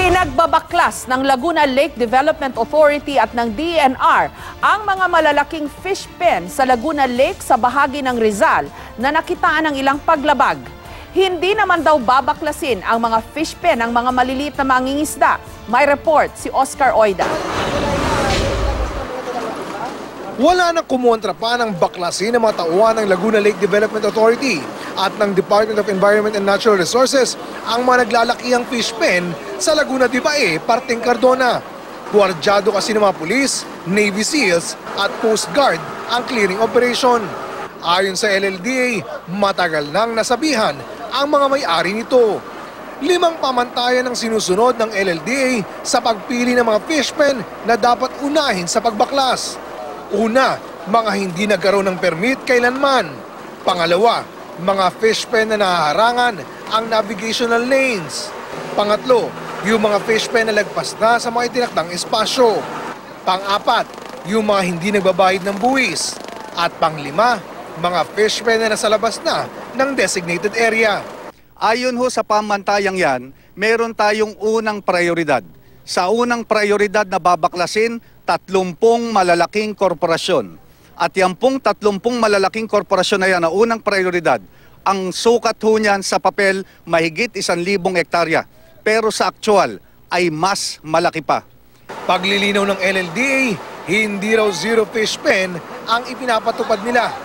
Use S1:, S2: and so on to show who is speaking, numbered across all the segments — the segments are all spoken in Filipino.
S1: Pinagbabaklas ng Laguna Lake Development Authority at ng DENR ang mga malalaking fish pen sa Laguna Lake sa bahagi ng Rizal na nakitaan ng ilang paglabag. Hindi naman daw babaklasin ang mga fish pen ng mga maliliit na mangingisda. May report si Oscar Oida.
S2: Wala nang kumontra pa ng baklasin ng mga tauhan ng Laguna Lake Development Authority at ng Department of Environment and Natural Resources ang mga naglalakihang fish pen sa Laguna de Bae, parteng Cardona. Guardyado kasi ng mga pulis, Navy SEALs at Coast Guard ang clearing operation. Ayon sa LLDA, matagal nang nasabihan ang mga may-ari nito. 5 pamantayan ang sinusunod ng LLDA sa pagpili ng mga fish pen na dapat unahin sa pagbaklas. Una, mga hindi nagkaroon ng permit kailanman. Pangalawa, mga fish pen na nahaharangan ang navigational lanes. Pangatlo, yung mga fish pen na lagpas na sa mga itinakdang espasyo. Pang-apat, yung mga hindi nagbabayad ng buwis. At pang-lima, mga fish pen na nasa labas na ng designated area.
S3: Ayon ho sa pamantayang yan, meron tayong unang prioridad. Sa unang prioridad na babaklasin, 30 malalaking korporasyon. At yan pong 30 malalaking korporasyon na yan na unang prioridad, ang sukat ho niyan sa papel mahigit 1,000 hektarya. Pero sa actual ay mas malaki pa.
S2: Paglilinaw ng LLDA, hindi raw zero fish pen ang ipinapatupad nila.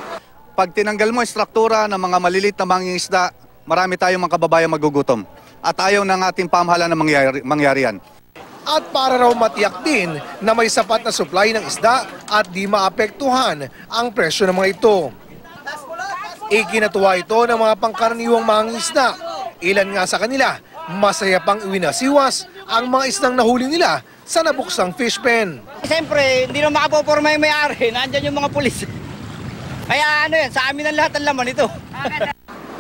S3: Pag tinanggal mo ang struktura ng mga malilit na mangingisda, marami tayong mga kababayan magugutom. At ayaw ng ating pamahalaan na mangyari yan.
S2: At para raw matiyak din na may sapat na supply ng isda at di maapektuhan ang presyo ng mga ito. Ikinatuwa ito ng mga pangkaraniwang mangingisda. Ilan nga sa kanila, masaya pang iwinasiwas ang mga isdang nahuli nila sa nabuksang fish pen.
S4: Siyempre, hindi na makapoporma yung may-ari. Nandyan yung mga pulis. Kaya ano yan, sa amin ang lahat ng laman ito.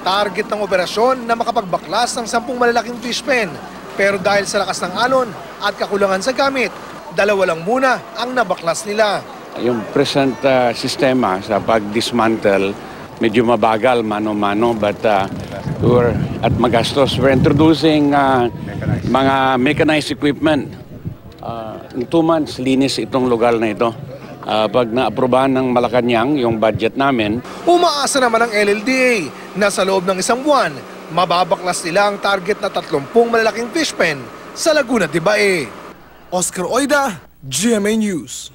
S2: Target ng operasyon na makapagbaklas ng 10 malalaking fish pen. Pero dahil sa lakas ng alon at kakulangan sa gamit, 2 lang muna ang nabaklas nila.
S5: Yung present sistema sa pag-dismantle, medyo mabagal mano-mano but at magastos. We're introducing mga mechanized equipment. In 2 months, linis itong lugar na ito. Pag na-aprobahan ng Malacanang yung budget namin.
S2: Umaasa naman ang LLDA na sa loob ng 1 buwan, mababaklas nila ang target na 30 malalaking fish pen sa Laguna de Bae. Oscar Oida, GMA News.